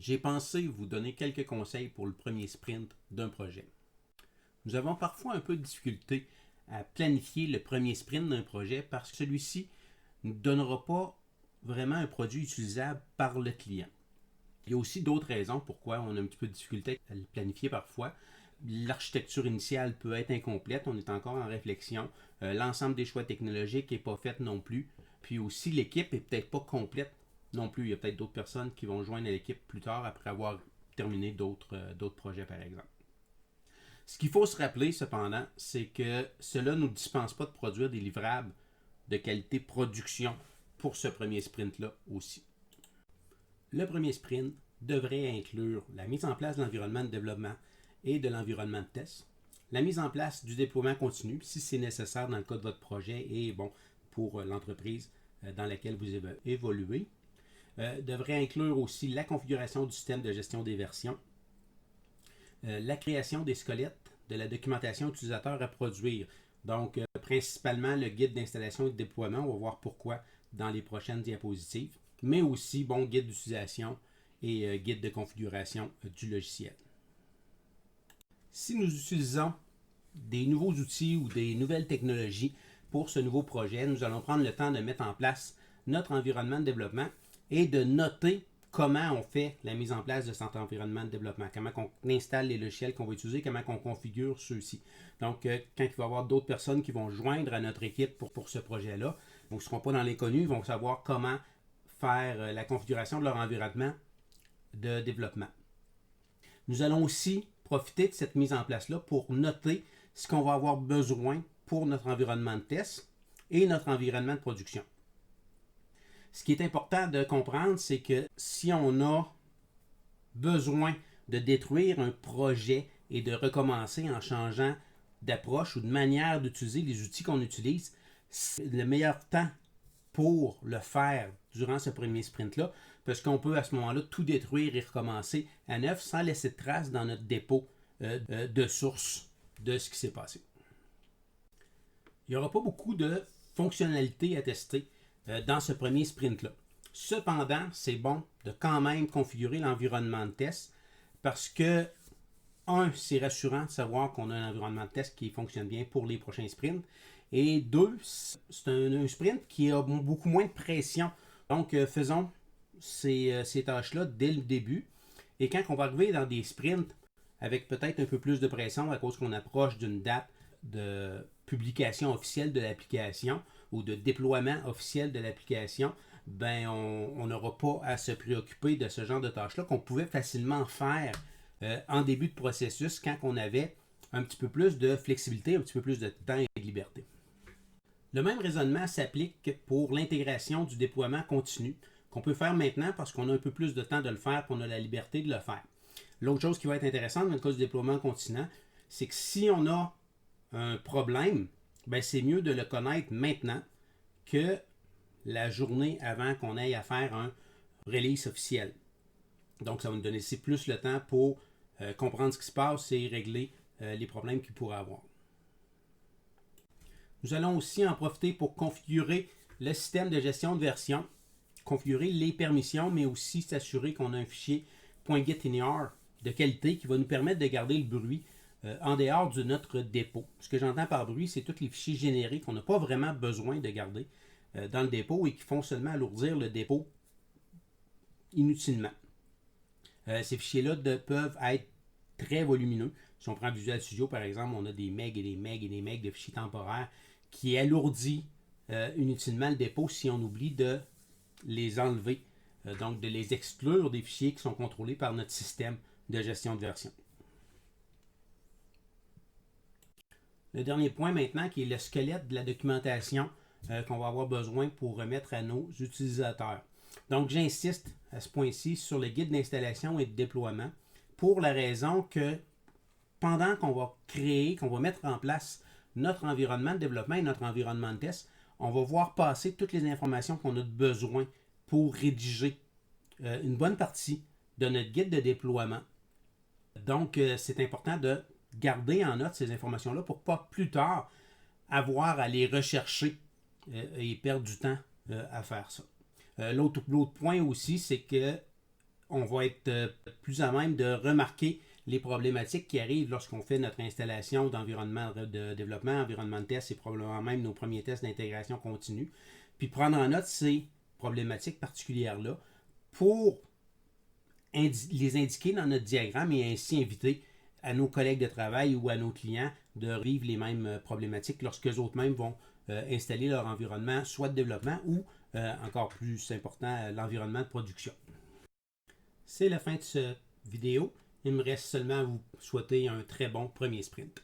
J'ai pensé vous donner quelques conseils pour le premier sprint d'un projet. Nous avons parfois un peu de difficulté à planifier le premier sprint d'un projet parce que celui-ci ne donnera pas vraiment un produit utilisable par le client. Il y a aussi d'autres raisons pourquoi on a un petit peu de difficulté à le planifier parfois. L'architecture initiale peut être incomplète, on est encore en réflexion. L'ensemble des choix technologiques n'est pas fait non plus. Puis aussi, l'équipe n'est peut-être pas complète non plus. Il y a peut-être d'autres personnes qui vont joindre l'équipe plus tard après avoir terminé d'autres projets, par exemple. Ce qu'il faut se rappeler, cependant, c'est que cela ne nous dispense pas de produire des livrables de qualité production pour ce premier sprint-là aussi. Le premier sprint devrait inclure la mise en place de l'environnement de développement et de l'environnement de test, la mise en place du déploiement continu, si c'est nécessaire dans le cas de votre projet et pour l'entreprise dans laquelle vous évoluez, devrait inclure aussi la configuration du système de gestion des versions, la création des squelettes de la documentation utilisateur à produire. Donc, principalement le guide d'installation et de déploiement, on va voir pourquoi dans les prochaines diapositives, mais aussi guide d'utilisation et guide de configuration du logiciel. Si nous utilisons des nouveaux outils ou des nouvelles technologies pour ce nouveau projet, nous allons prendre le temps de mettre en place notre environnement de développement et de noter comment on fait la mise en place de cet environnement de développement, comment on installe les logiciels qu'on va utiliser, comment on configure ceux-ci. Donc, quand il va y avoir d'autres personnes qui vont joindre à notre équipe pour ce projet-là, ils ne seront pas dans l'inconnu, ils vont savoir comment faire la configuration de leur environnement de développement. Nous allons aussi profiter de cette mise en place-là pour noter ce qu'on va avoir besoin pour notre environnement de test et notre environnement de production. Ce qui est important de comprendre, c'est que si on a besoin de détruire un projet et de recommencer en changeant d'approche ou de manière d'utiliser les outils qu'on utilise, c'est le meilleur temps pour le faire durant ce premier sprint-là, parce qu'on peut à ce moment-là tout détruire et recommencer à neuf sans laisser de traces dans notre dépôt de source de ce qui s'est passé. Il n'y aura pas beaucoup de fonctionnalités à tester dans ce premier sprint-là. Cependant, c'est bon de quand même configurer l'environnement de test parce que, c'est rassurant de savoir qu'on a un environnement de test qui fonctionne bien pour les prochains sprints. Et deux, c'est un sprint qui a beaucoup moins de pression. Donc, faisons ces tâches-là dès le début. Et quand on va arriver dans des sprints avec peut-être un peu plus de pression à cause qu'on approche d'une date de publication officielle de l'application ou de déploiement officiel de l'application, on n'aura pas à se préoccuper de ce genre de tâches-là qu'on pouvait facilement faire en début de processus quand on avait un petit peu plus de flexibilité, un petit peu plus de temps et de liberté. Le même raisonnement s'applique pour l'intégration du déploiement continu qu'on peut faire maintenant parce qu'on a un peu plus de temps de le faire et qu'on a la liberté de le faire. L'autre chose qui va être intéressante dans le cas du déploiement continu, c'est que si on a un problème, c'est mieux de le connaître maintenant que la journée avant qu'on aille à faire un release officiel. Donc, ça va nous donner plus le temps pour comprendre ce qui se passe et régler les problèmes qu'il pourrait avoir. Nous allons aussi en profiter pour configurer le système de gestion de version, configurer les permissions, mais aussi s'assurer qu'on a un fichier .getInR de qualité qui va nous permettre de garder le bruit en dehors de notre dépôt. Ce que j'entends par bruit, c'est tous les fichiers générés qu'on n'a pas vraiment besoin de garder dans le dépôt et qui font seulement alourdir le dépôt inutilement. Ces fichiers-là peuvent être très volumineux. Si on prend Visual Studio, par exemple, on a des megs et des megs et des megs de fichiers temporaires qui alourdit inutilement le dépôt si on oublie de les enlever, donc de les exclure des fichiers qui sont contrôlés par notre système de gestion de version. Le dernier point maintenant qui est le squelette de la documentation qu'on va avoir besoin pour remettre à nos utilisateurs. Donc j'insiste à ce point-ci sur le guide d'installation et de déploiement pour la raison que pendant qu'on va créer, qu'on va mettre en place notre environnement de développement et notre environnement de test, on va voir passer toutes les informations qu'on a besoin pour rédiger une bonne partie de notre guide de déploiement. Donc, c'est important de garder en note ces informations-là pour pas plus tard avoir à les rechercher et perdre du temps à faire ça. L'autre point aussi, c'est que on va être plus à même de remarquer les problématiques qui arrivent lorsqu'on fait notre installation d'environnement de développement, environnement de test et probablement même nos premiers tests d'intégration continue. Puis prendre en note ces problématiques particulières-là pour les indiquer dans notre diagramme et ainsi inviter à nos collègues de travail ou à nos clients de vivre les mêmes problématiques lorsque eux-mêmes vont installer leur environnement, soit de développement ou, encore plus important, l'environnement de production. C'est la fin de cette vidéo. Il me reste seulement à vous souhaiter un très bon premier sprint.